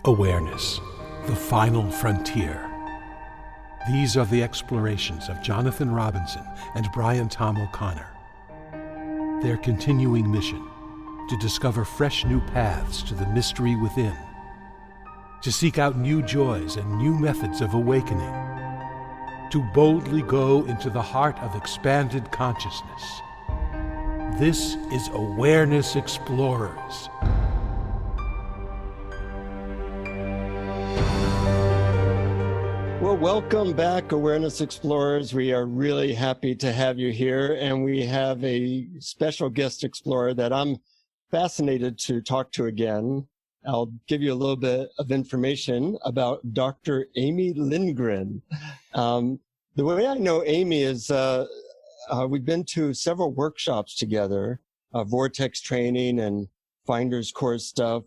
Awareness, the final frontier. These are the explorations of Jonathan Robinson and Brian Tom O'Connor. Their continuing mission, to discover fresh new paths to the mystery within, to seek out new joys and new methods of awakening, to boldly go into the heart of expanded consciousness. This is Awareness Explorers. Well, welcome back, Awareness Explorers. We are really happy to have you here, and we have a special guest explorer that I'm fascinated to talk to again. I'll give you a little bit of information about Dr. Amy Lindgren. The way I know Amy is we've been to several workshops together, Vortex training and Finder's Course stuff,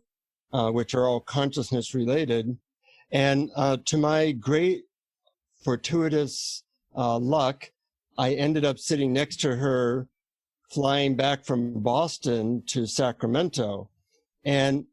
which are all consciousness related. And to my great fortuitous luck, I ended up sitting next to her flying back from Boston to Sacramento. And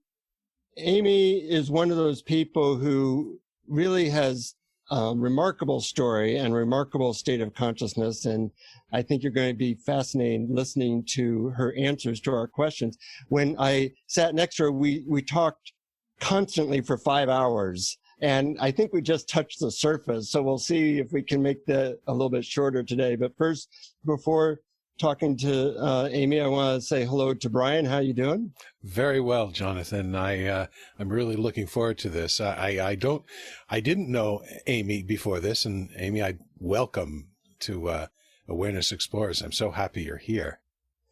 Amy is one of those people who really has a remarkable story and remarkable state of consciousness. And I think you're going to be fascinated listening to her answers to our questions. When I sat next to her, we talked constantly for 5 hours. And I think we just touched the surface. So we'll see if we can make that a little bit shorter today. But first, before talking to Amy, I want to say hello to Brian. How you doing? Very well, Jonathan. I'm really looking forward to this. I didn't know Amy before this, and Amy, I welcome to Awareness Explorers. I'm so happy you're here.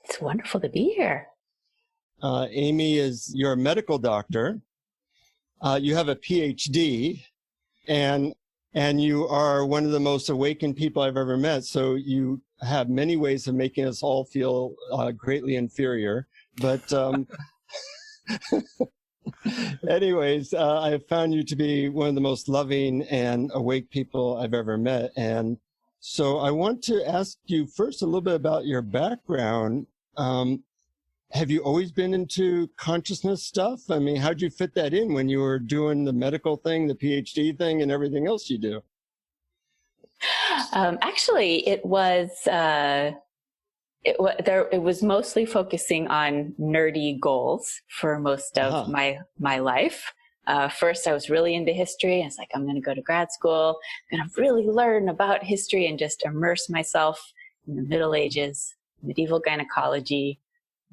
It's wonderful to be here. Amy, you're a medical doctor. You have a PhD, and you are one of the most awakened people I've ever met. So you have many ways of making us all feel greatly inferior. But anyways, I have found you to be one of the most loving and awake people I've ever met. And so I want to ask you first a little bit about your background. Have you always been into consciousness stuff? I mean, how'd you fit that in when you were doing the medical thing, the PhD thing, and everything else you do? Actually, it was mostly focusing on nerdy goals for most of my life. First, I was really into history. I was like, I'm going to go to grad school. I'm going to really learn about history and just immerse myself in the Middle Ages, medieval gynecology.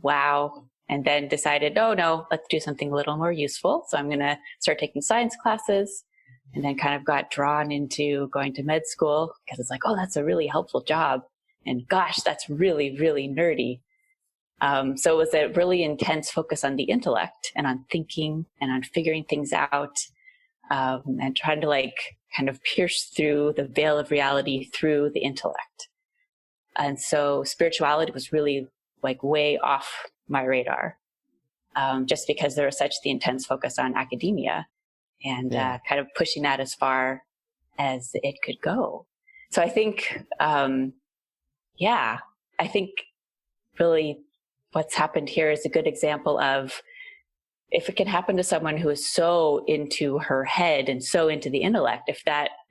Wow. And then decided, oh no, let's do something a little more useful. So I'm going to start taking science classes, and then kind of got drawn into going to med school because it's like, oh, that's a really helpful job. And gosh, that's really, really nerdy. So it was a really intense focus on the intellect and on thinking and on figuring things out, and trying to kind of pierce through the veil of reality through the intellect. And so spirituality was really way off my radar, just because there was such the intense focus on academia and kind of pushing that as far as it could go. So I think, I think really what's happened here is a good example of if it can happen to someone who is so into her head and so into the intellect, if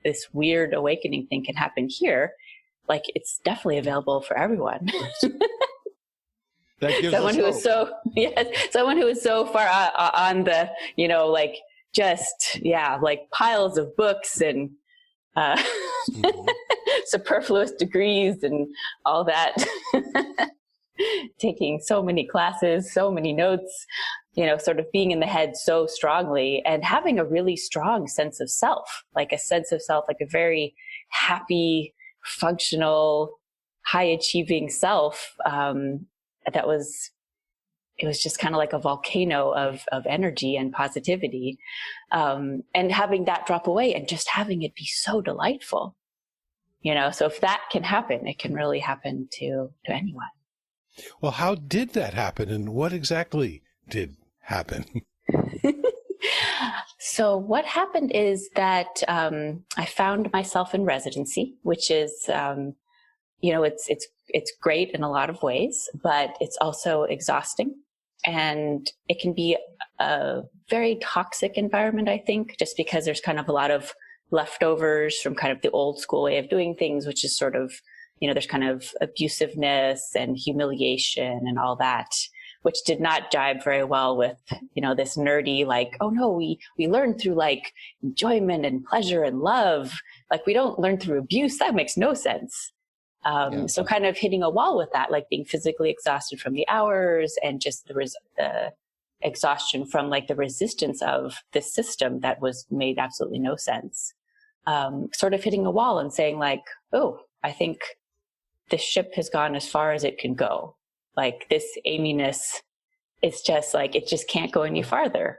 this weird awakening thing can happen here, it's definitely available for everyone. Someone who is so far on the, piles of books and superfluous degrees and all that, taking so many classes, so many notes, sort of being in the head so strongly and having a really strong sense of self, like a very happy, functional, high achieving self. It was just kind of like a volcano of energy and positivity. And having that drop away and just having it be so delightful, so if that can happen, it can really happen to anyone. Well, how did that happen, and what exactly did happen? So what happened is that, I found myself in residency, which is, it's great in a lot of ways, but it's also exhausting. And it can be a very toxic environment, I think, just because there's kind of a lot of leftovers from kind of the old school way of doing things, which is sort of, there's kind of abusiveness and humiliation and all that, which did not jibe very well with, this nerdy, like, oh no, we learn through like enjoyment and pleasure and love. Like we don't learn through abuse. That makes no sense. So kind of hitting a wall with that, like being physically exhausted from the hours and just the exhaustion from like the resistance of this system that made absolutely no sense. Sort of hitting a wall and saying like, oh, I think this ship has gone as far as it can go. Like this Amy-ness, it's just like, it just can't go any farther.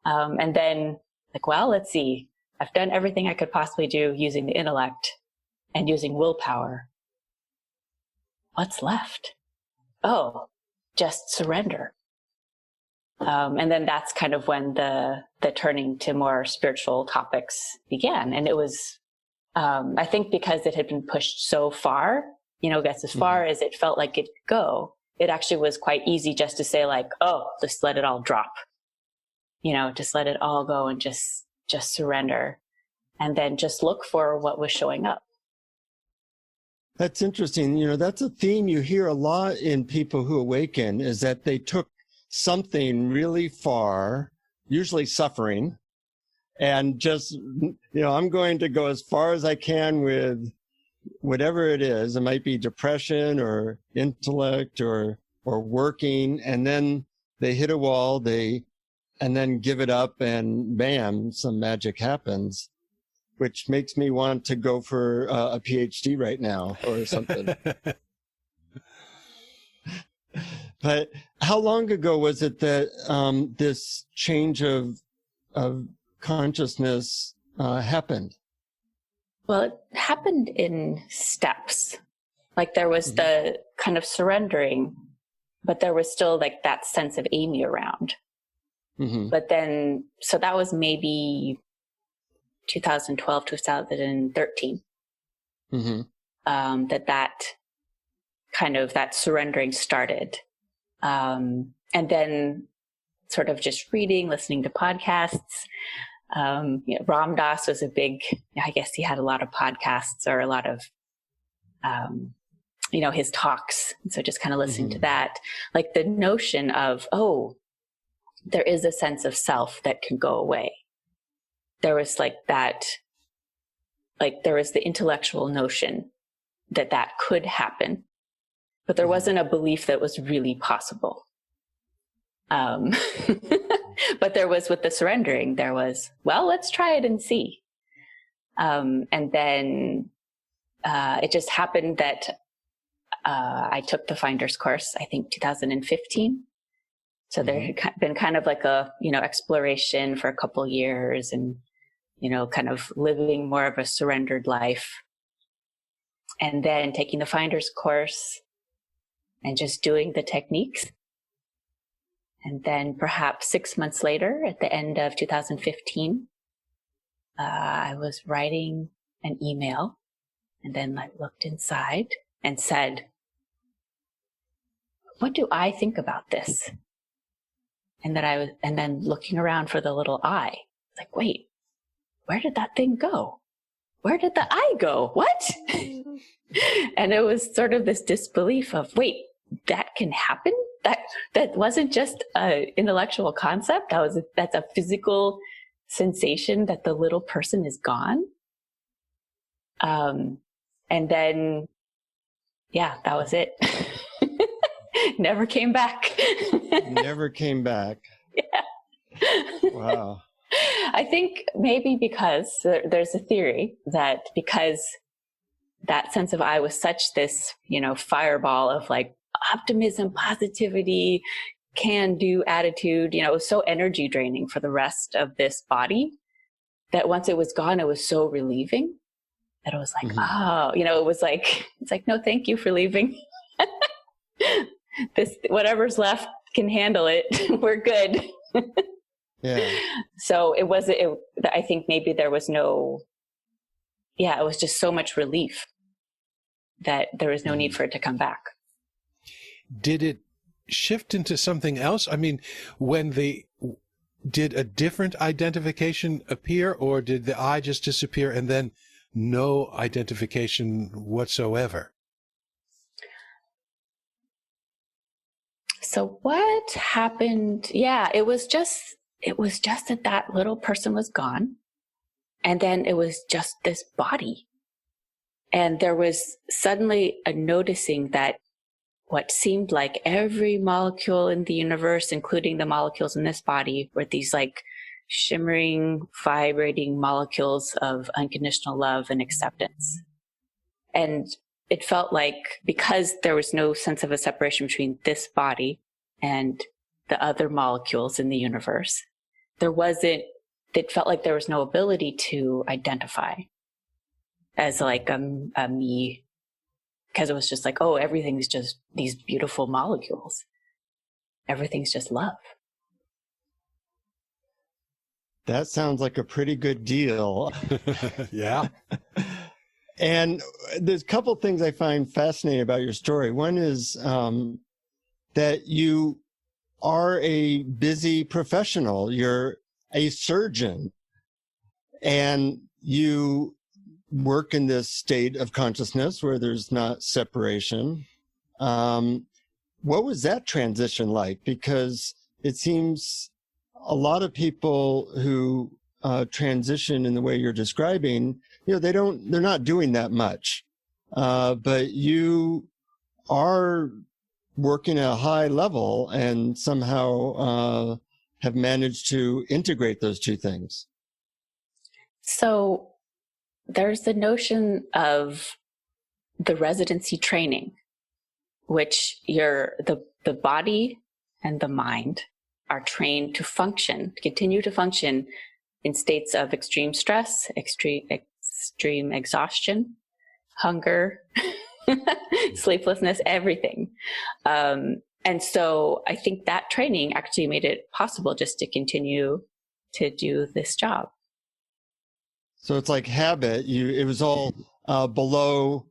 And then like, well, let's see, I've done everything I could possibly do using the intellect and using willpower. What's left? Oh, just surrender. And then that's kind of when the turning to more spiritual topics began. And it was, I think because it had been pushed so far, that's as far as it felt like it could go. It actually was quite easy just to say like, oh, just let it all drop, just let it all go and just surrender and then just look for what was showing up. That's interesting. That's a theme you hear a lot in people who awaken, is that they took something really far, usually suffering, and just, I'm going to go as far as I can with whatever it is. It might be depression or intellect or working, and then they hit a wall, and then give it up, and bam, some magic happens, which makes me want to go for a PhD right now or something. But how long ago was it that this change of consciousness happened? Well, it happened in steps. Like there was the kind of surrendering, but there was still like that sense of Amy around. But then, so that was maybe 2012, 2013, that surrendering started. And then sort of just reading, listening to podcasts. Ram Dass was I guess he had a lot of podcasts or a lot of, his talks. And so just kind of listening to that, like the notion of, oh, there is a sense of self that can go away. There was like that, like there was the intellectual notion that could happen, but there wasn't a belief that was really possible. But there was, with the surrendering, there was, well, let's try it and see. And then it just happened that I took the Finder's course, I think 2015. So there had been kind of like a, exploration for a couple years and, kind of living more of a surrendered life. And then taking the Finder's course and just doing the techniques. And then perhaps 6 months later, at the end of 2015, I was writing an email and then I looked inside and said, what do I think about this? And then looking around for the little I, like, wait, where did that thing go? Where did the I go? What? And it was sort of this disbelief of, wait, that can happen? That wasn't just an intellectual concept. That's a physical sensation that the little person is gone. And then, that was it. Never came back. Never came back. Yeah. Wow. I think maybe because there's a theory that because that sense of I was such this, fireball of like optimism, positivity, can-do attitude, it was so energy draining for the rest of this body that once it was gone, it was so relieving that it was like, oh, it was like, it's like, no, thank you for leaving. This, whatever's left can handle it. We're good. Yeah. So I think maybe there was it was just so much relief that there was no need for it to come back. Did it shift into something else? I mean, did a different identification appear, or did the I just disappear and then no identification whatsoever? So what happened? Yeah, it was just that little person was gone. And then it was just this body. And there was suddenly a noticing that what seemed like every molecule in the universe, including the molecules in this body, were these like shimmering, vibrating molecules of unconditional love and acceptance. And it felt like, because there was no sense of a separation between this body and the other molecules in the universe, it felt like there was no ability to identify as like a me, because it was just like, oh, everything's just these beautiful molecules. Everything's just love. That sounds like a pretty good deal. Yeah. And there's a couple of things I find fascinating about your story. One is that you are a busy professional. You're a surgeon, and you work in this state of consciousness where there's not separation. What was that transition like? Because it seems a lot of people who transition in the way you're describing, they're not doing that much. But you are working at a high level and somehow have managed to integrate those two things. So there's the notion of the residency training, which the body and the mind are trained to continue to function in states of extreme stress, extreme exhaustion, hunger, sleeplessness, everything. And so I think that training actually made it possible just to continue to do this job. So it's like habit. It was all below.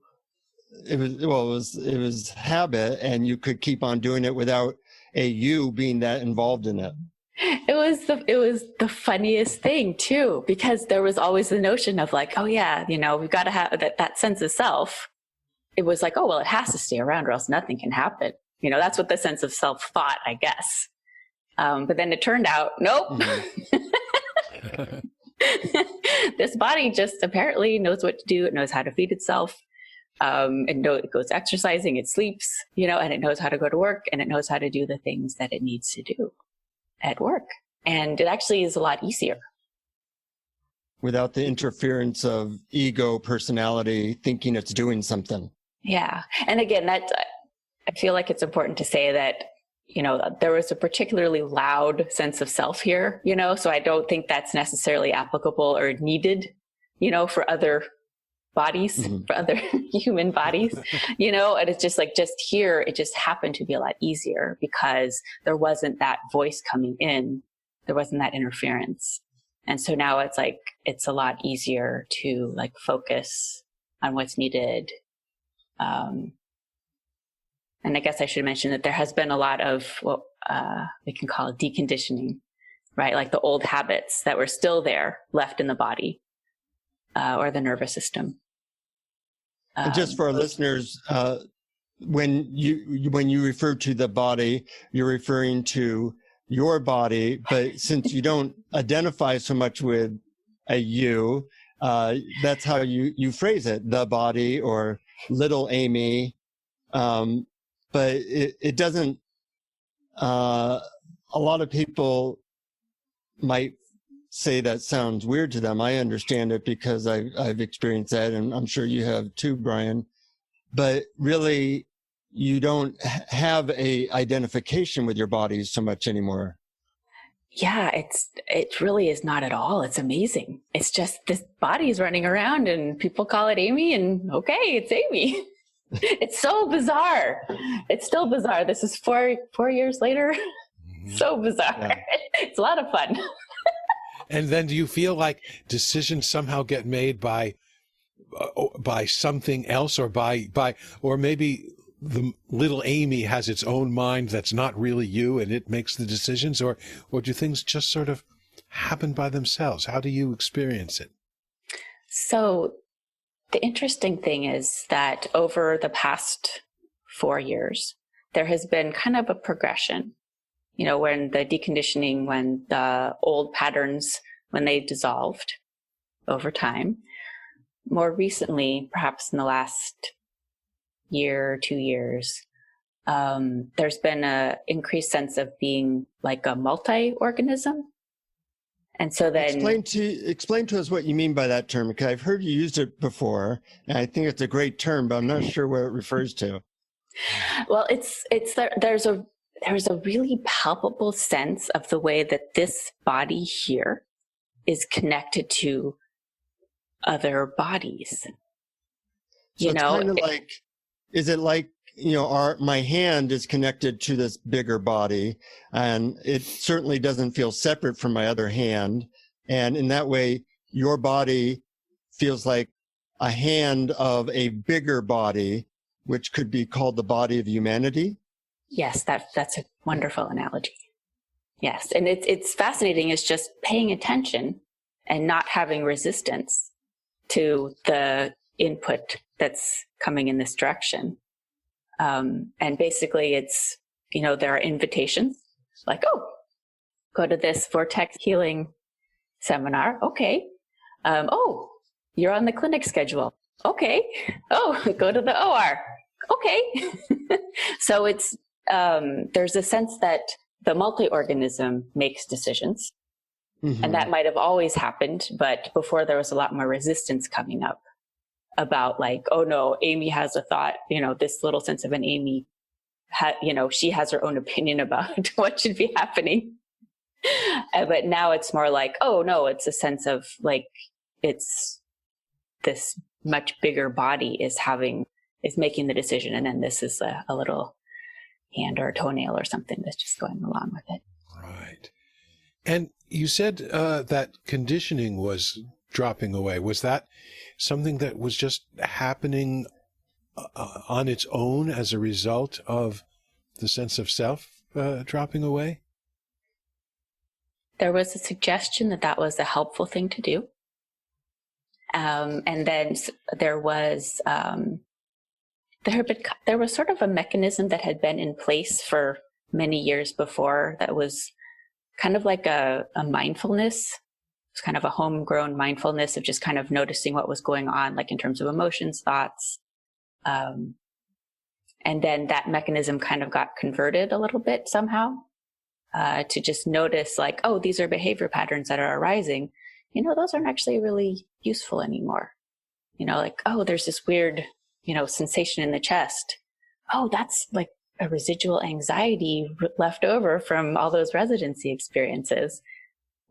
It was habit, and you could keep on doing it without a you being that involved in it. It was the funniest thing too, because there was always the notion of like, oh yeah, we've got to have that sense of self. It was like, oh well, it has to stay around or else nothing can happen. That's what the sense of self thought, I guess. But then it turned out, nope. Mm-hmm. This body just apparently knows what to do. It knows how to feed itself. It goes exercising, it sleeps, and it knows how to go to work, and it knows how to do the things that it needs to do at work. And it actually is a lot easier. Without the interference of ego, personality, thinking it's doing something. Yeah. And again, I feel like it's important to say that, there was a particularly loud sense of self here, so I don't think that's necessarily applicable or needed, for other bodies, mm-hmm. for other human bodies, and it's just like, just here, it just happened to be a lot easier because there wasn't that voice coming in. There wasn't that interference. And so now it's like, it's a lot easier to like focus on what's needed. And I guess I should mention that there has been a lot of what we can call deconditioning, right? Like the old habits that were still there, left in the body or the nervous system. And just for our listeners, when you refer to the body, you're referring to your body, but since you don't identify so much with a you, that's how you phrase it, the body or little Amy. But it doesn't, a lot of people might say that sounds weird to them. I understand it because I've experienced that, and I'm sure you have too, Brian. But really, you don't have a identification with your body so much anymore. Yeah, it really is not at all. It's amazing. It's just this body is running around and people call it Amy, and okay, it's Amy. It's so bizarre. It's still bizarre. This is four years later. Mm-hmm. So bizarre. Yeah. It's a lot of fun. And then do you feel like decisions somehow get made by something else or by or maybe the little Amy has its own mind that's not really you and it makes the decisions, or do things just sort of happen by themselves? How do you experience it? So the interesting thing is that over the past 4 years, there has been kind of a progression, when the deconditioning, when the old patterns, when they dissolved over time. More recently, perhaps in the last year, 2 years, there's been an increased sense of being like a multi-organism. And so then explain to us what you mean by that term, because I've heard you used it before, and I think it's a great term, but I'm not sure what it refers to. Well, there's a really palpable sense of the way that this body here is connected to other bodies. So it's kind of like, is it like, my hand is connected to this bigger body, and it certainly doesn't feel separate from my other hand. And in that way, your body feels like a hand of a bigger body, which could be called the body of humanity. Yes, that's a wonderful analogy. Yes. And it's fascinating. It's just paying attention and not having resistance to the input that's coming in this direction. And basically it's, there are invitations like, oh, go to this vortex healing seminar. Okay. Oh, you're on the clinic schedule. Okay. Oh, go to the OR. Okay. So it's, there's a sense that the multi-organism makes decisions. Mm-hmm. And that might have always happened, but before there was a lot more resistance coming up about like, oh no, Amy has a thought, this little sense of an Amy, she has her own opinion about what should be happening. But now it's more like, oh no, it's a sense of like, it's this much bigger body is making the decision. And then this is a little hand or a toenail or something that's just going along with it. Right. And you said that conditioning was dropping away. Was that something that was just happening on its own as a result of the sense of self dropping away? There was a suggestion that was a helpful thing to do. And then there was there was sort of a mechanism that had been in place for many years before that was kind of like a mindfulness. It's kind of a homegrown mindfulness of just kind of noticing what was going on, like in terms of emotions, thoughts. And then that mechanism kind of got converted a little bit somehow to just notice like, oh, these are behavior patterns that are arising. Those aren't actually really useful anymore. Like, oh, there's this weird, sensation in the chest. Oh, that's like a residual anxiety left over from all those residency experiences.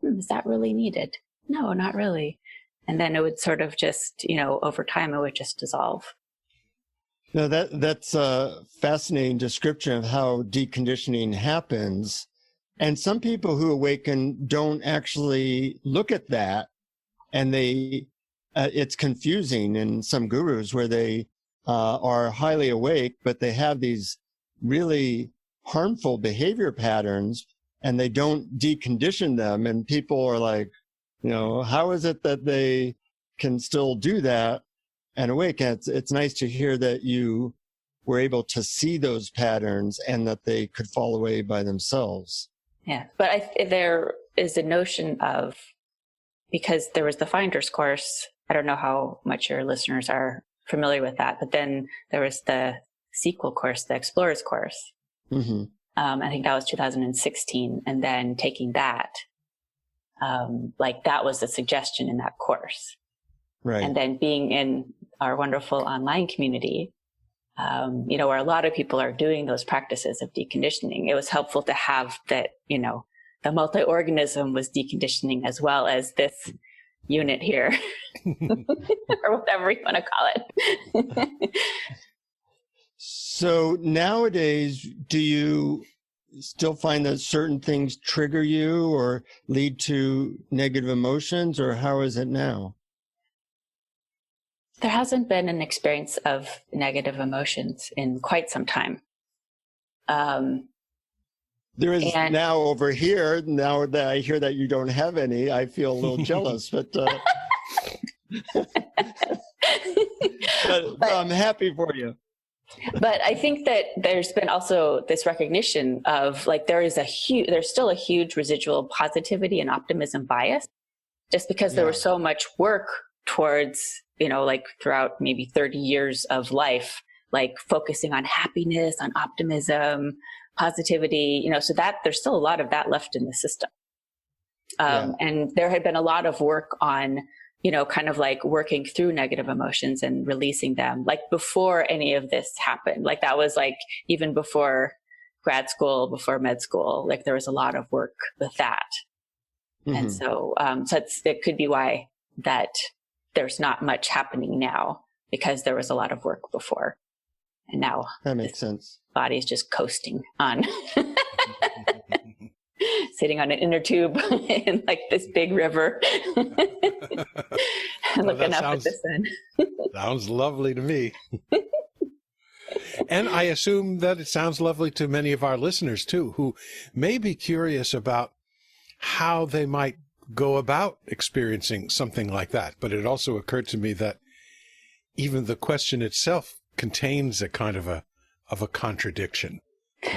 Is that really needed? No, not really. And then it would sort of just, over time, it would just dissolve. No, that's a fascinating description of how deconditioning happens. And some people who awaken don't actually look at that. And it's confusing in some gurus where they are highly awake, but they have these really harmful behavior patterns, and they don't decondition them. And people are like, how is it that they can still do that and awake? And it's nice to hear that you were able to see those patterns and that they could fall away by themselves. Yeah. But there is a notion of, because there was the Finder's course, I don't know how much your listeners are familiar with that, but then there was the sequel course, the Explorer's course. Mm-hmm. I think that was 2016. And then taking that, that was the suggestion in that course. Right. And then being in our wonderful online community, where a lot of people are doing those practices of deconditioning, it was helpful to have that, the multi-organism was deconditioning as well as this unit here, or whatever you want to call it. So nowadays, do you still find that certain things trigger you or lead to negative emotions, or how is it now? There hasn't been an experience of negative emotions in quite some time. There is now over here, now that I hear that you don't have any, I feel a little jealous, but I'm happy for you. But I think that there's been also this recognition of like, there's still a huge residual positivity and optimism bias, just because there was so much work towards, like throughout maybe 30 years of life, like focusing on happiness, on optimism, positivity, so that there's still a lot of that left in the system. And there had been a lot of work on, kind of like working through negative emotions and releasing them, like before any of this happened. Like that was like even before grad school, before med school, like there was a lot of work with that. Mm-hmm. And so, it could be why that there's not much happening now, because there was a lot of work before. And now that makes sense. Body is just coasting on sitting on an inner tube in like this big river looking up at the sun. Sounds lovely to me. And I assume that it sounds lovely to many of our listeners too, who may be curious about how they might go about experiencing something like that. But it also occurred to me that even the question itself contains a kind of a contradiction.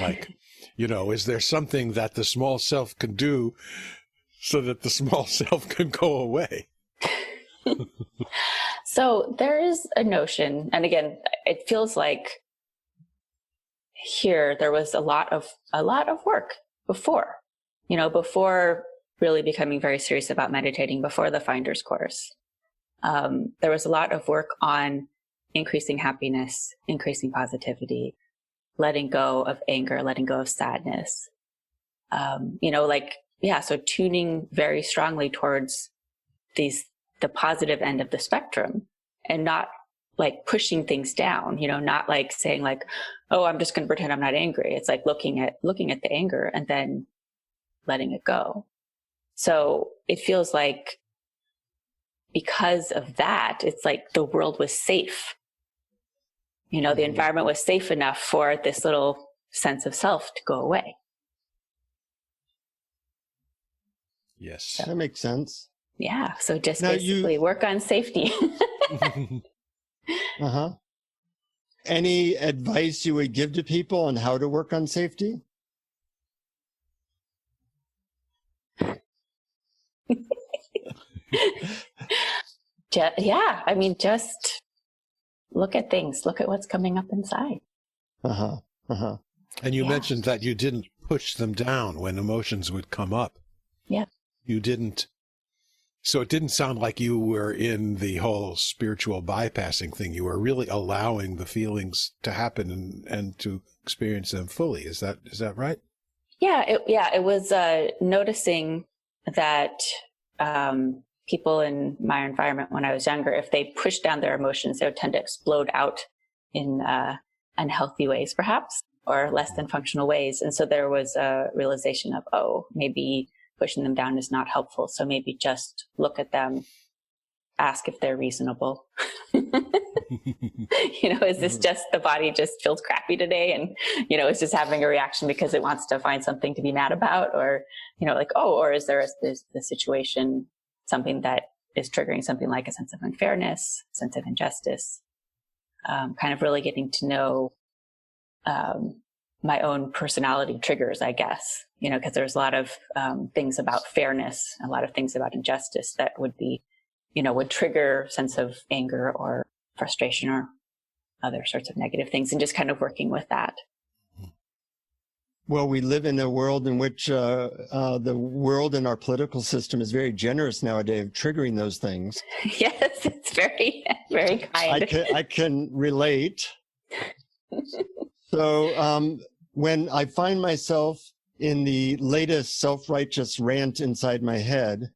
Like, is there something that the small self can do so that the small self can go away? So there is a notion, and again, it feels like here there was a lot of work before, before really becoming very serious about meditating, before the Finder's Course. There was a lot of work on increasing happiness, increasing positivity, letting go of anger, letting go of sadness. So tuning very strongly towards the positive end of the spectrum, and not like pushing things down, not like saying like, oh, I'm just going to pretend I'm not angry. It's like looking at the anger and then letting it go. So it feels like because of that, it's like the world was safe. The environment was safe enough for this little sense of self to go away. Yes. So, that makes sense. Yeah. So just now basically work on safety. Uh-huh. Any advice you would give to people on how to work on safety? Just look at things, look at what's coming up inside. And you mentioned that you didn't push them down when emotions would come up. Yeah. You didn't. So it didn't sound like you were in the whole spiritual bypassing thing. You were really allowing the feelings to happen and to experience them fully. Is that right? Yeah. It was noticing that people in my environment when I was younger, if they pushed down their emotions, they would tend to explode out in unhealthy ways, perhaps, or less than functional ways. And so there was a realization of, maybe pushing them down is not helpful. So maybe just look at them, ask if they're reasonable. Is this just the body just feels crappy today and, it's just having a reaction because it wants to find something to be mad about, or, or is there the situation, something that is triggering something like a sense of unfairness, sense of injustice, kind of really getting to know my own personality triggers, I guess, because there's a lot of things about fairness, a lot of things about injustice that would be, would trigger a sense of anger or frustration or other sorts of negative things, and just kind of working with that. Well, we live in a world in which the world and our political system is very generous nowadays of triggering those things. Yes, it's very, very kind. I can relate. So when I find myself in the latest self-righteous rant inside my head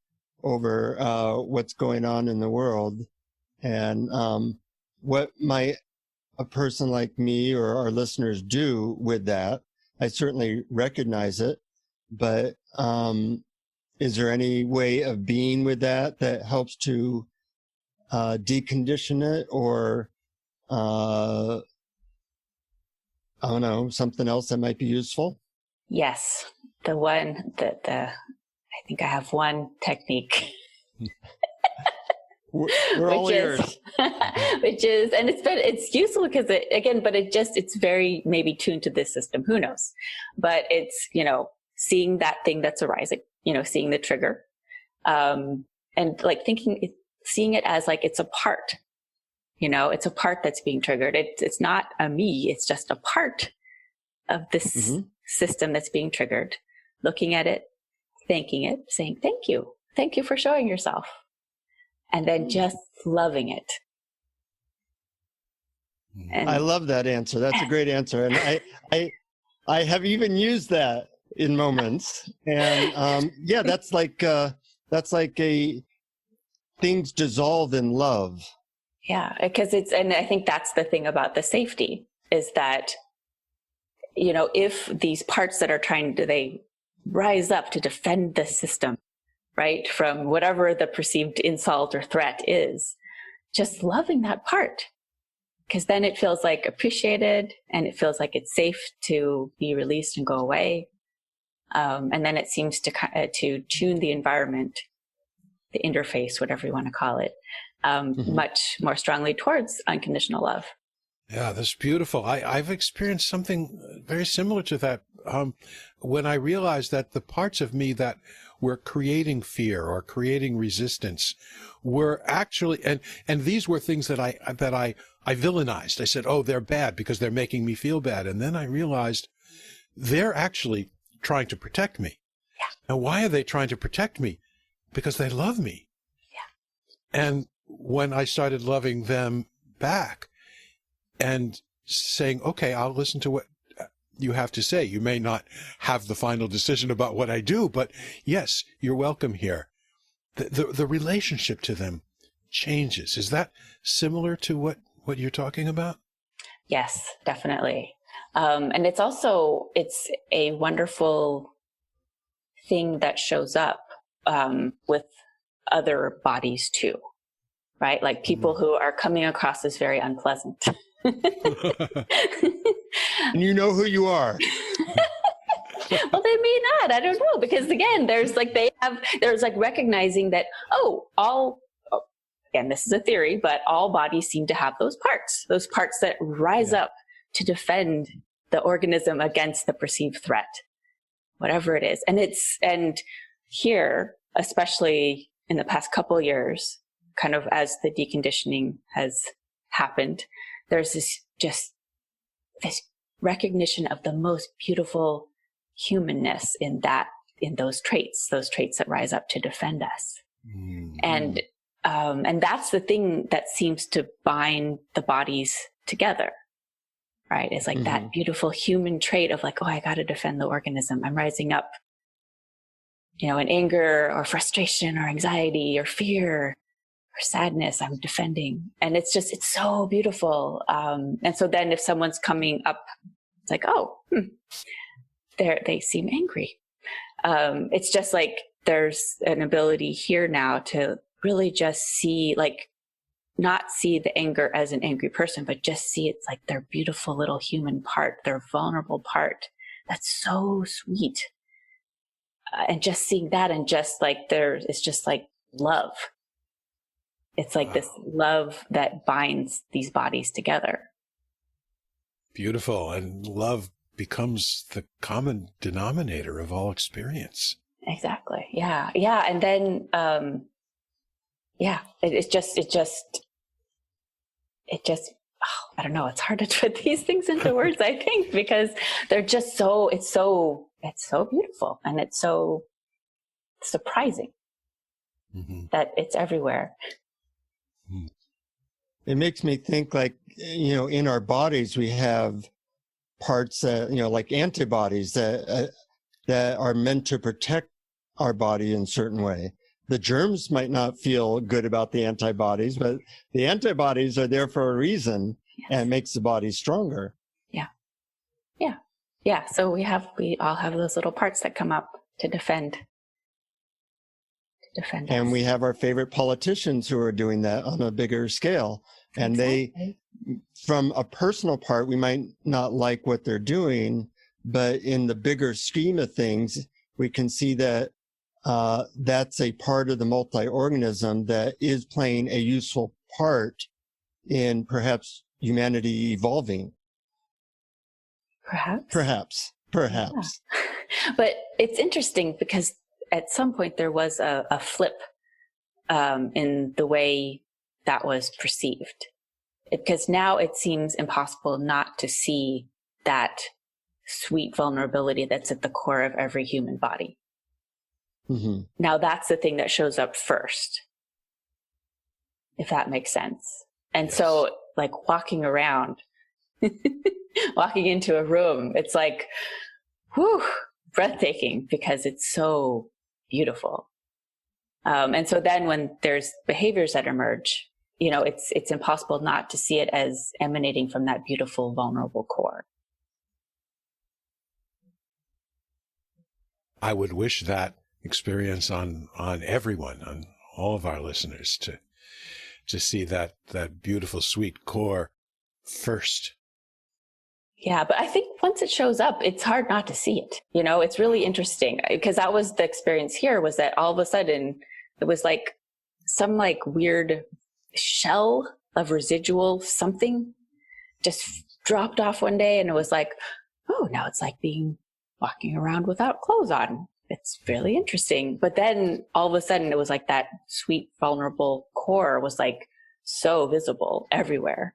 over what's going on in the world, and what might a person like me or our listeners do with that, I certainly recognize it, but is there any way of being with that helps to decondition it, or I don't know, something else that might be useful? Yes. I think I have one technique. We're all ears. And it's useful because it's very maybe tuned to this system. Who knows? But it's, seeing that thing that's arising, seeing the trigger, and like seeing it as like it's a part, it's a part that's being triggered. It's not a me. It's just a part of this system that's being triggered. Looking at it, thanking it, saying, thank you. Thank you for showing yourself. And then just loving it. And I love that answer. That's a great answer. And I have even used that in moments. And that's like things dissolve in love. Yeah, because and I think that's the thing about the safety is that, if these parts that are they rise up to defend the system, right, from whatever the perceived insult or threat is, just loving that part, because then it feels like appreciated and it feels like it's safe to be released and go away. And then it seems to tune the environment, the interface, whatever you want to call it, much more strongly towards unconditional love. Yeah, that's beautiful. I've experienced something very similar to that when I realized that the parts of me that were creating fear or creating resistance were actually, and these were things that I villainized. I said, oh, they're bad because they're making me feel bad. And then I realized they're actually trying to protect me. Yeah. And why are they trying to protect me? Because they love me. Yeah. And when I started loving them back and saying, okay, I'll listen to what you have to say. You may not have the final decision about what I do, but yes, you're welcome here. The relationship to them changes. Is that similar to what you're talking about? Yes, definitely. And it's a wonderful thing that shows up with other bodies too, right? Like people who are coming across as very unpleasant. And you know who you are. Well, they may not. I don't know. Because again, there's recognizing that, again, this is a theory, but all bodies seem to have those parts that rise up to defend the organism against the perceived threat, whatever it is. And here, especially in the past couple of years, kind of as the deconditioning has happened, there's this recognition of the most beautiful humanness in those traits that rise up to defend us. Mm-hmm. And that's the thing that seems to bind the bodies together, right? It's like that beautiful human trait of like, oh, I got to defend the organism. I'm rising up, in anger or frustration or anxiety or fear or sadness, I'm defending. And it's so beautiful. And so then if someone's coming up, it's like, they seem angry. It's just like there's an ability here now to really just see, like, not see the anger as an angry person, but just see it's like their beautiful little human part, their vulnerable part. That's so sweet. And just seeing that and just like it's just like love. It's like this love that binds these bodies together. Beautiful. And love becomes the common denominator of all experience. Exactly. Yeah. Yeah. And then, it just, I don't know. It's hard to put these things into words, I think, because they're just it's so beautiful and it's so surprising that it's everywhere. It makes me think like, in our bodies, we have parts that, like antibodies that are meant to protect our body in a certain way. The germs might not feel good about the antibodies, but the antibodies are there for a reason. Yes. And it makes the body stronger. Yeah. Yeah. Yeah. So we all have those little parts that come up to defend defend And us. we have our favorite politicians who are doing that on a bigger scale. And Exactly. from a personal part, we might not like what they're doing, but in the bigger scheme of things, we can see that that's a part of the multi-organism that is playing a useful part in perhaps humanity evolving. Perhaps. Perhaps. Yeah. But it's interesting because at some point there was a flip in the way that was perceived. Because now it seems impossible not to see that sweet vulnerability that's at the core of every human body. Mm-hmm. Now that's the thing that shows up first, if that makes sense. And Yes. so like walking around, walking into a room, it's like, whew, breathtaking because it's so beautiful. And so then when there's behaviors that emerge, you know, it's impossible not to see it as emanating from that beautiful, vulnerable core. I would wish that experience on everyone, on all of our listeners, to see that beautiful, sweet core first. Yeah, but I think once it shows up, it's hard not to see it. You know, it's really interesting because that was the experience here, was that all of a sudden it was like some like weird shell of residual something just dropped off one day, and it was like, oh, now it's like walking around without clothes on. It's really interesting. But then all of a sudden it was like that sweet, vulnerable core was like so visible everywhere.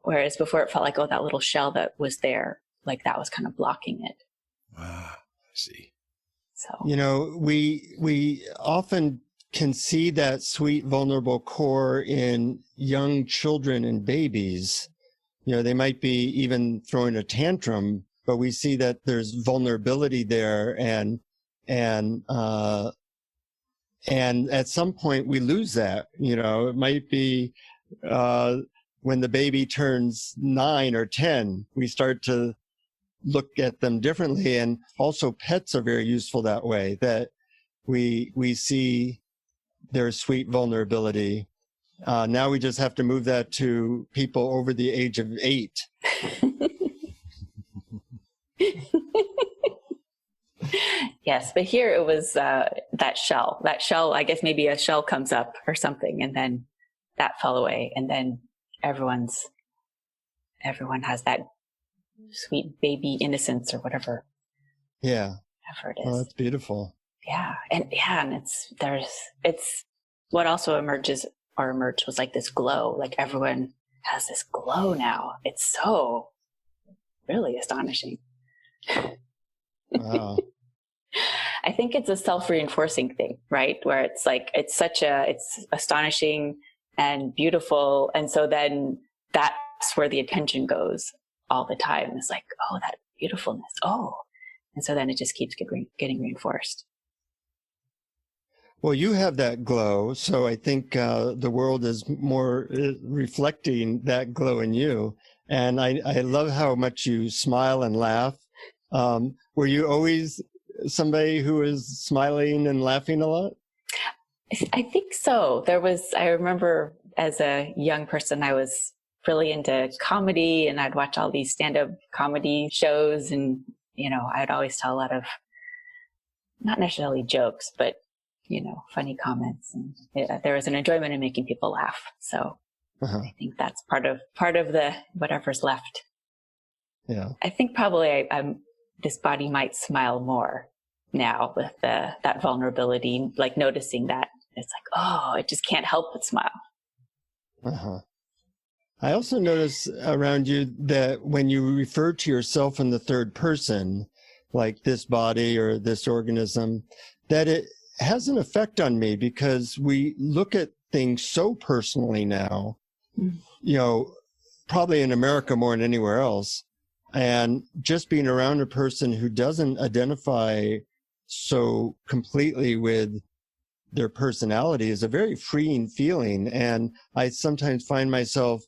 Whereas before it felt like, oh, that little shell that was there, like that was kind of blocking it. Ah, I see. So, You know, we often can see that sweet, vulnerable core in young children and babies. You know, they might be even throwing a tantrum, but we see that there's vulnerability there, and at some point we lose that. You know, it might be when the baby turns 9 or 10, we start to look at them differently. And also pets are very useful that way, that we see their sweet vulnerability. Now we just have to move that to people over the age of 8. yes, but here it was that shell. That shell, I guess maybe a shell comes up or something, and then that fell away, and then everyone has that sweet baby innocence or whatever. Yeah. Whatever it is. Oh, that's beautiful. Yeah. And it's what also emerged was like this glow. Like everyone has this glow now. It's so really astonishing. Wow. I think it's a self-reinforcing thing, right? Where it's like, it's astonishing and beautiful. And so then that's where the attention goes all the time. It's like, oh, that beautifulness. Oh. And so then it just keeps getting reinforced. Well, you have that glow. So I think the world is more reflecting that glow in you. And I love how much you smile and laugh. Were you always somebody who is smiling and laughing a lot? I think so. I remember as a young person, I was really into comedy, and I'd watch all these stand-up comedy shows, and, you know, I'd always tell a lot of, not necessarily jokes, but, you know, funny comments. And there was an enjoyment in making people laugh. So I think that's part of the whatever's left. Yeah. I think probably this body might smile more now with that vulnerability, like noticing that. It's like, oh, it just can't help but smile. Uh-huh. I also notice around you that when you refer to yourself in the third person, like this body or this organism, that it has an effect on me, because we look at things so personally now, you know, probably in America more than anywhere else. And just being around a person who doesn't identify so completely with their personality is a very freeing feeling. And I sometimes find myself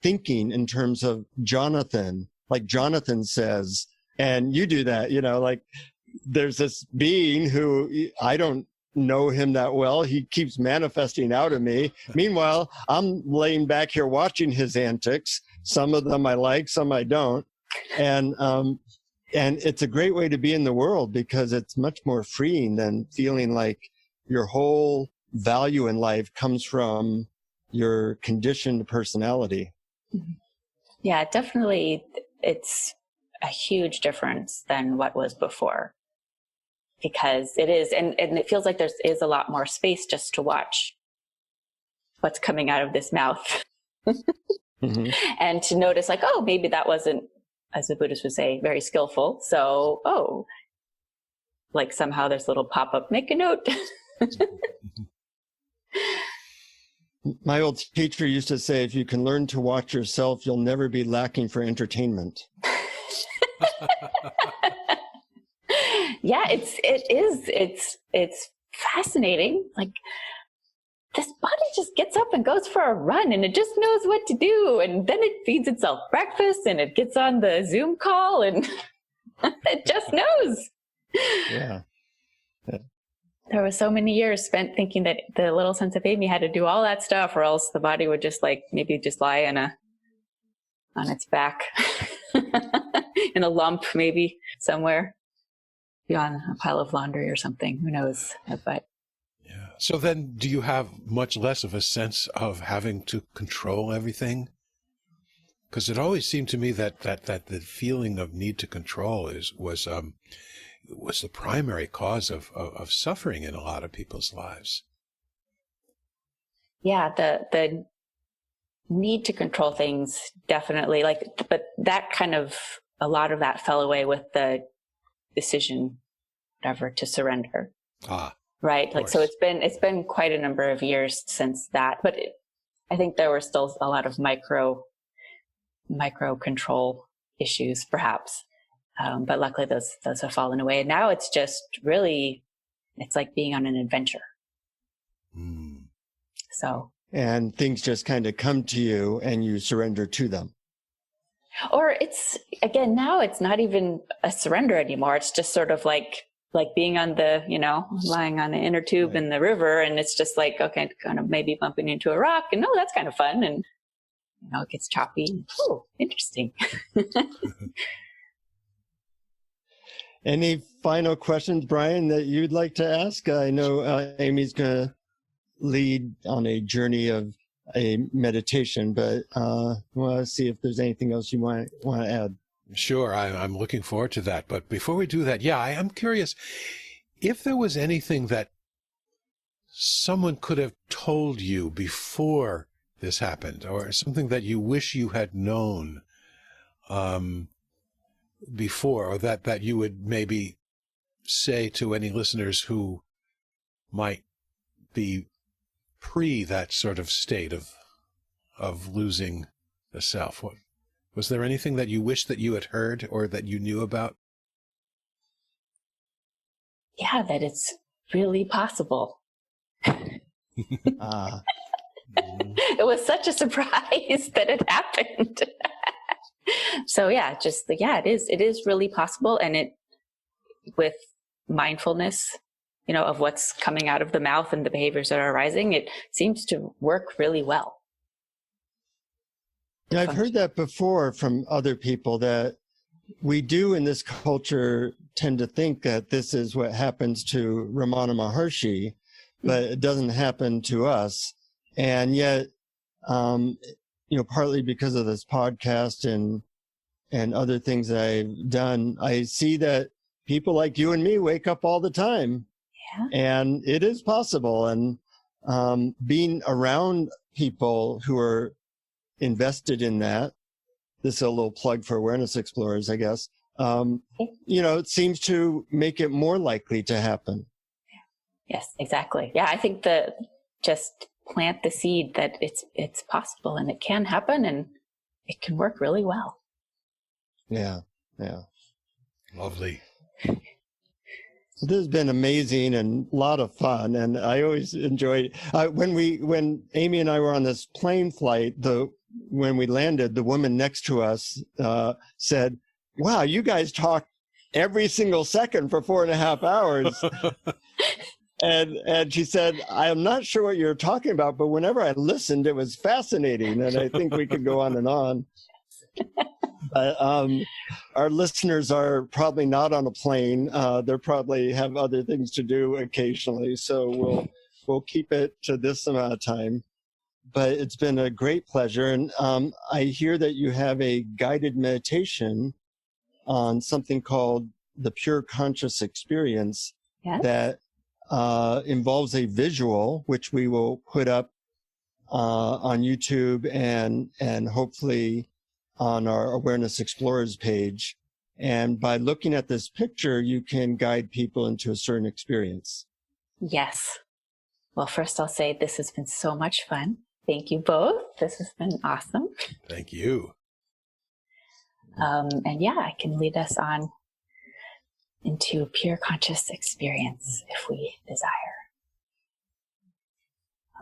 thinking in terms of Jonathan, like Jonathan says, and you do that, you know, like there's this being who I don't know him that well. He keeps manifesting out of me. Meanwhile, I'm laying back here watching his antics. Some of them I like, some I don't. And it's a great way to be in the world because it's much more freeing than feeling like your whole value in life comes from your conditioned personality. Yeah, definitely. It's a huge difference than what was before, because it is, and it feels like there is a lot more space just to watch what's coming out of this mouth. Mm-hmm. And to notice like, oh, maybe that wasn't, as the Buddhists would say, very skillful. So, like somehow there's a little pop-up, make a note. My old teacher used to say, if you can learn to watch yourself, you'll never be lacking for entertainment. Yeah, it's fascinating. Like, this body just gets up and goes for a run, and it just knows what to do. And then it feeds itself breakfast, and it gets on the Zoom call, and it just knows. Yeah. There were so many years spent thinking that the little sense of Amy had to do all that stuff, or else the body would just maybe just lie on its back in a lump, maybe somewhere beyond a pile of laundry or something. Who knows? But yeah. So then, do you have much less of a sense of having to control everything? Because it always seemed to me that the feeling of need to control was the primary cause of suffering in a lot of people's lives. Yeah, the need to control things, definitely. But that a lot of that fell away with the decision, whatever, to surrender. Right. So it's been quite a number of years since that, but I think there were still a lot of micro control issues, perhaps. But luckily those have fallen away. And now it's just really, it's like being on an adventure. Mm. So. And things just kind of come to you and you surrender to them. Or now it's not even a surrender anymore. It's just sort of like being on the, lying on the inner tube in the river. And it's just like, okay, kind of maybe bumping into a rock, and that's kind of fun. And, it gets choppy. Oh, interesting. Any final questions, Brian, that you'd like to ask? I know Amy's going to lead on a journey of a meditation, but I want to see if there's anything else you want to add. Sure, I'm looking forward to that. But before we do that, I am curious if there was anything that someone could have told you before this happened, or something that you wish you had known before, or that you would maybe say to any listeners who might be pre that sort of state of losing the self. Was there anything that you wish that you had heard or that you knew about? Yeah, that it's really possible. It was such a surprise that it happened. So it is really possible. And it, with mindfulness, of what's coming out of the mouth and the behaviors that are arising, it seems to work really well. Yeah, I've heard that before from other people, that we do in this culture tend to think that this is what happens to Ramana Maharshi, but it doesn't happen to us. And yet, partly because of this podcast and other things that I've done, I see that people like you and me wake up all the time. Yeah. And it is possible. And being around people who are invested in that, this is a little plug for Awareness Explorers, I guess, it seems to make it more likely to happen. Yes, exactly. Yeah, I think just plant the seed that it's possible and it can happen and it can work really well. Yeah. Lovely. This has been amazing and a lot of fun, and I always enjoyed when Amy and I were on this plane flight. When we landed, the woman next to us said, "Wow, you guys talk every single second for 4.5 hours." And she said, I am not sure what you're talking about, but whenever I listened, it was fascinating. And I think we could go on and on. But our listeners are probably not on a plane. They probably have other things to do occasionally. So we'll keep it to this amount of time. But it's been a great pleasure. And I hear that you have a guided meditation on something called the Pure Conscious Experience. Yes. That involves a visual, which we will put up on YouTube and hopefully on our Awareness Explorers page. And by looking at this picture, you can guide people into a certain experience. Yes. Well, first I'll say this has been so much fun. Thank you both. This has been awesome. Thank you. And yeah, I can lead us on into pure conscious experience if we desire.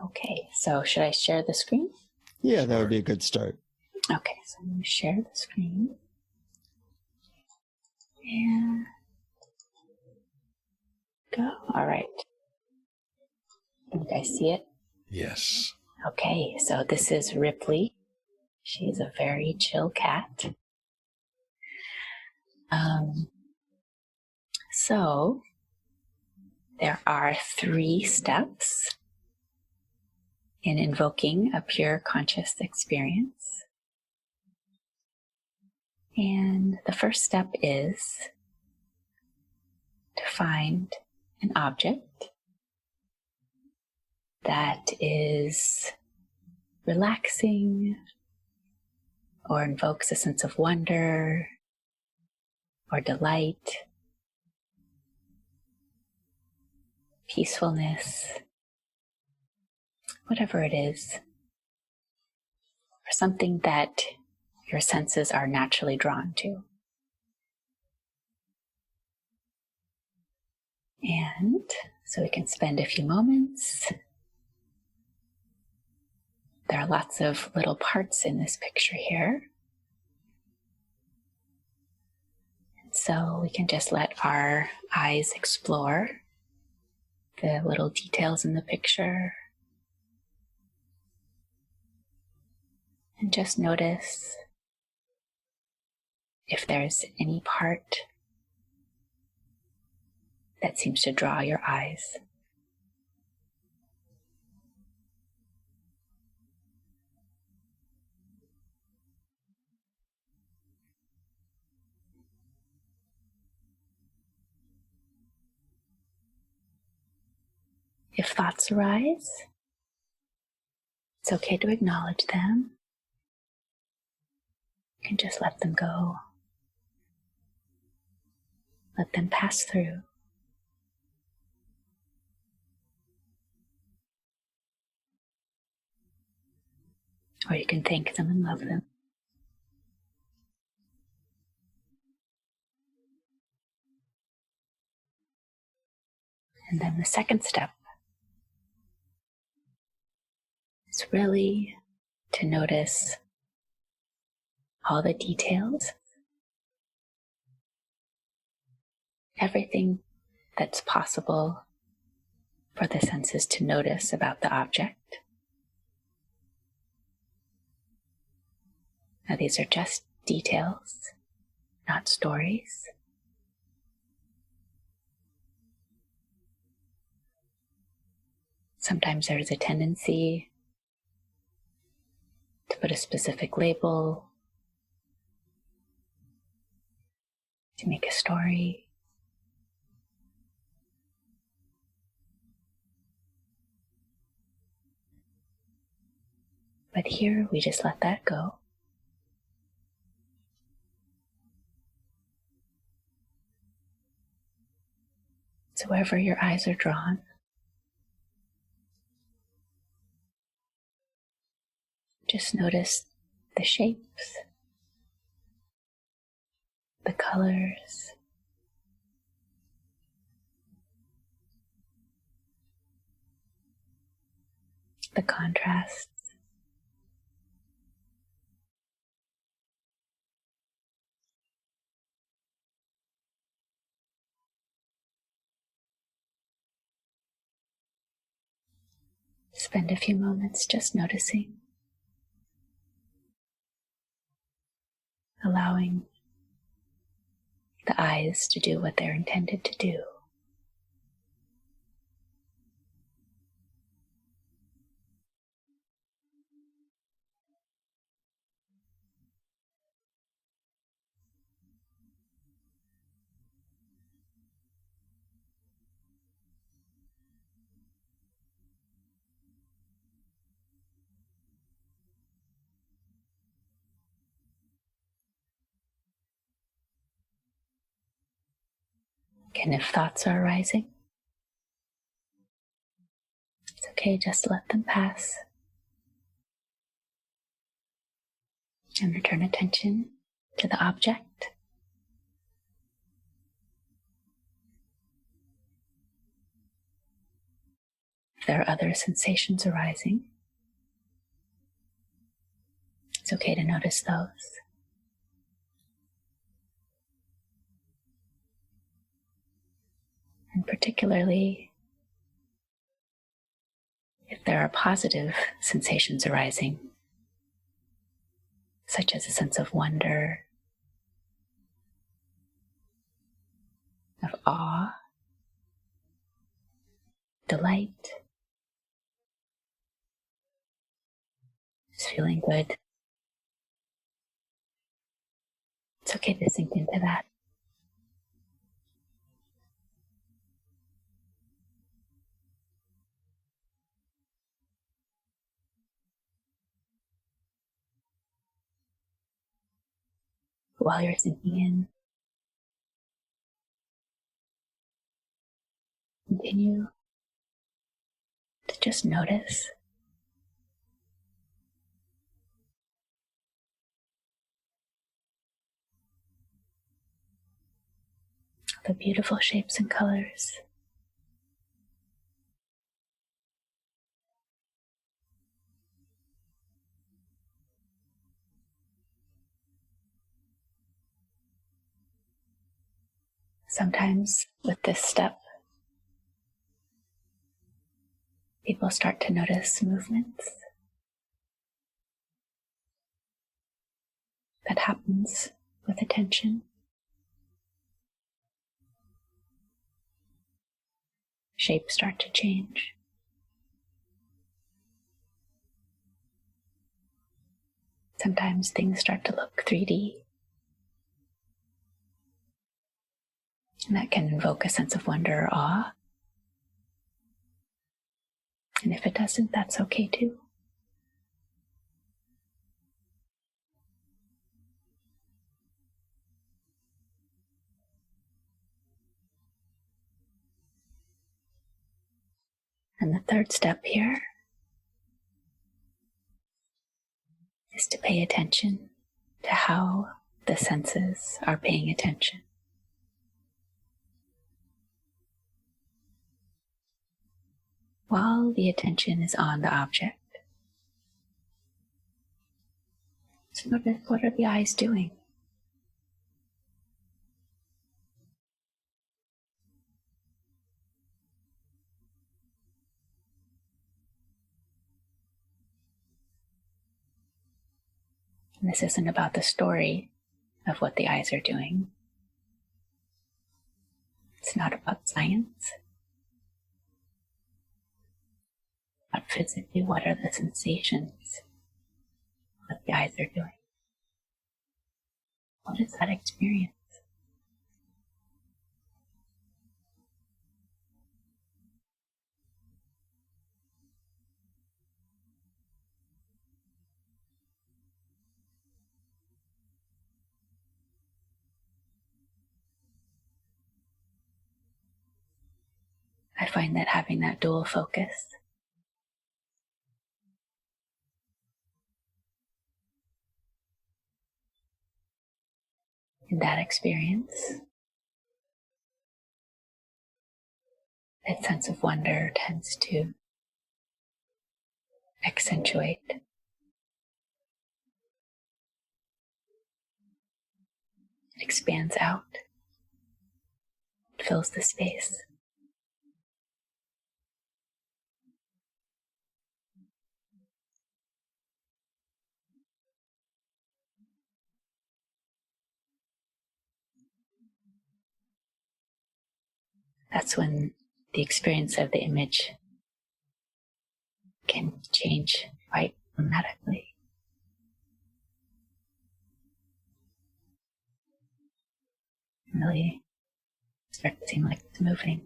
Okay, so should I share the screen? Yeah, that would be a good start. Okay, so I'm going to share the screen. And go. All right. Can you guys see it? Yes. Okay, so this is Ripley. She's a very chill cat. So there are 3 steps in invoking a pure conscious experience. And the first step is to find an object that is relaxing or invokes a sense of wonder or delight, peacefulness, whatever it is, or something that your senses are naturally drawn to. And so we can spend a few moments. There are lots of little parts in this picture here. And so we can just let our eyes explore the little details in the picture. And just notice if there's any part that seems to draw your eyes. If thoughts arise, it's okay to acknowledge them. You can just let them go. Let them pass through. Or you can thank them and love them. And then the second step is really to notice all the details, everything that's possible for the senses to notice about the object. Now, these are just details, not stories. Sometimes there's a tendency to put a specific label, to make a story. But here we just let that go. So wherever your eyes are drawn, just notice the shapes, the colors, the contrasts. Spend a few moments just noticing, allowing the eyes to do what they're intended to do. And if thoughts are arising, it's okay just to let them pass and return attention to the object. If there are other sensations arising, it's okay to notice those. And particularly, if there are positive sensations arising, such as a sense of wonder, of awe, delight, just feeling good, it's okay to sink into that. While you're sinking in, continue to just notice the beautiful shapes and colors. Sometimes with this step, people start to notice movements that happens with attention. Shapes start to change. Sometimes things start to look 3D. And that can invoke a sense of wonder or awe. And if it doesn't, that's okay too. And the third step here is to pay attention to how the senses are paying attention. While the attention is on the object, so notice, what are the eyes doing? And this isn't about the story of what the eyes are doing. It's not about science. But physically, what are the sensations that the eyes are doing? What is that experience? I find that having that dual focus in that experience, that sense of wonder tends to accentuate. It expands out. It fills the space. that's when the experience of the image can change quite dramatically. Really start to seem like it's moving.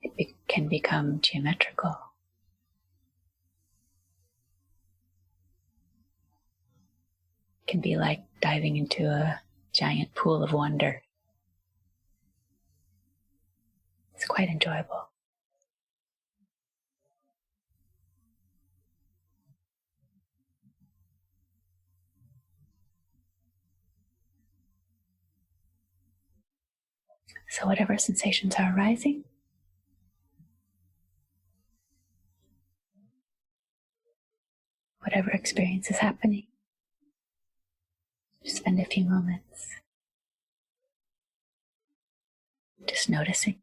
It can become geometrical. It can be like diving into a giant pool of wonder. It's quite enjoyable. So whatever sensations are arising, whatever experience is happening, just spend a few moments just noticing.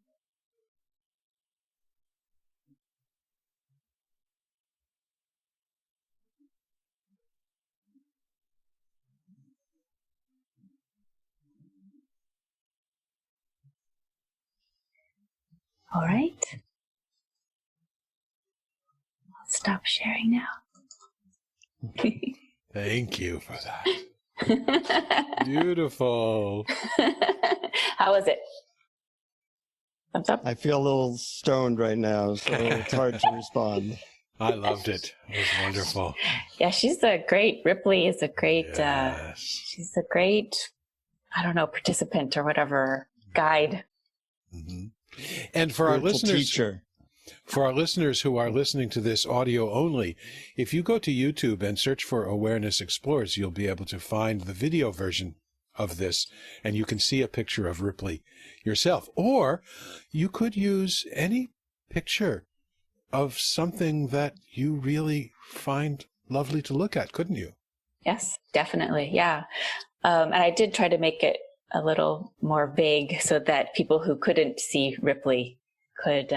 All right. I'll stop sharing now. Thank you for that. Beautiful. How was it? Thumbs up? I feel a little stoned right now, so it's hard to respond. I loved it. It was wonderful. Yeah, Ripley is a great, Yes. she's a great, I don't know, participant or whatever, guide. Mm-hmm. And for our listeners, teacher. For our listeners who are listening to this audio only, if you go to YouTube and search for Awareness Explores, you'll be able to find the video version of this, and you can see a picture of Ripley yourself. Or you could use any picture of something that you really find lovely to look at, couldn't you? Yes, definitely. Yeah. And I did try to make it a little more vague so that people who couldn't see Ripley could,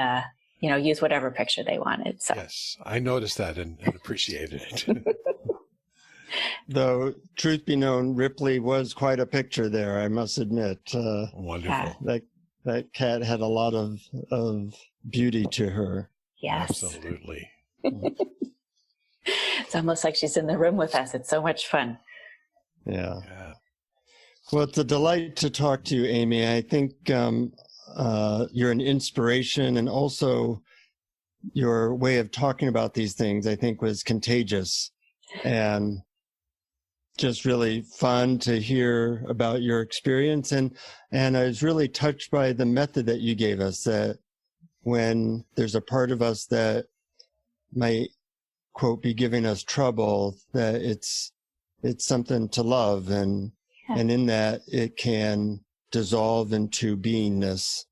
use whatever picture they wanted. So. Yes, I noticed that and appreciated it. Though, truth be known, Ripley was quite a picture there, I must admit. Wonderful. That cat had a lot of beauty to her. Yes. Absolutely. It's almost like she's in the room with us. It's so much fun. Yeah. Well, it's a delight to talk to you, Amy. I think you're an inspiration, and also your way of talking about these things, I think, was contagious and just really fun to hear about your experience. And I was really touched by the method that you gave us, that when there's a part of us that might, quote, be giving us trouble, that it's something to love, and in that it can dissolve into beingness.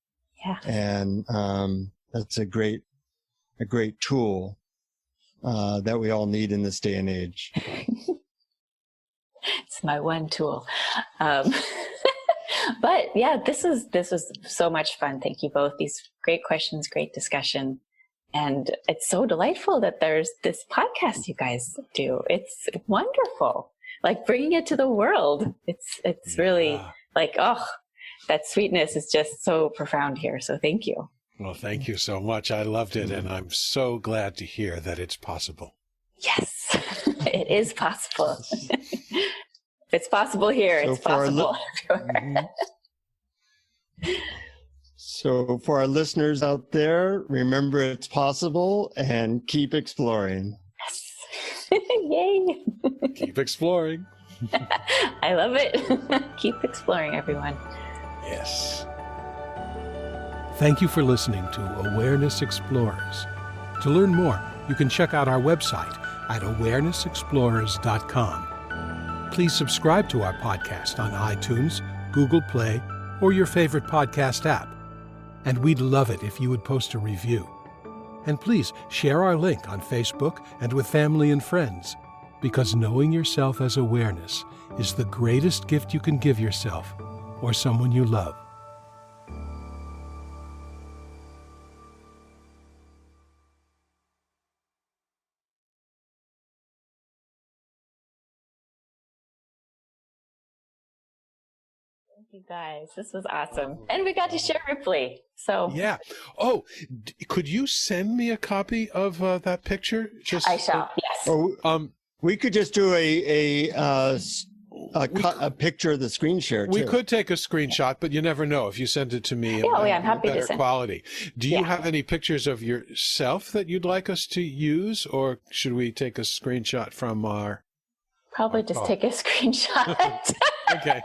Yeah. And that's a great tool that we all need in this day and age. It's my one tool. But yeah, this was so much fun. Thank you both. These great questions, great discussion. And it's so delightful that there's this podcast you guys do. It's wonderful. Like bringing it to the world. It's really like, that sweetness is just so profound here. So thank you. Well, thank you so much. I loved it. And I'm so glad to hear that it's possible. Yes, it is possible. If it's possible here, it's possible everywhere. So for our listeners out there, remember it's possible and keep exploring. Yes. Yay. Keep exploring. I love it. Keep exploring, everyone. Yes. Thank you for listening to Awareness Explorers. To learn more, you can check out our website at awarenessexplorers.com. Please subscribe to our podcast on iTunes, Google Play, or your favorite podcast app. And we'd love it if you would post a review. And please share our link on Facebook and with family and friends, because knowing yourself as awareness is the greatest gift you can give yourself or someone you love. Thank you guys. This was awesome. And we got to share Ripley. So yeah. Oh, could you send me a copy of that picture? I shall. Yes. Oh, we could just do a picture of the screen share too. We could take a screenshot, but you never know if you send it to me. I'm happy to send. Quality. Do you have any pictures of yourself that you'd like us to use, or should we take a screenshot from our? Probably just take a screenshot. Okay.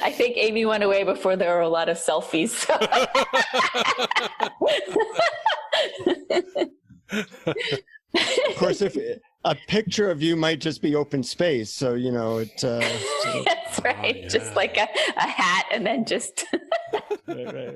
I think Amy went away before there were a lot of selfies. So. Of course, if a picture of you might just be open space, so That's right. Just like a hat, and then just. right.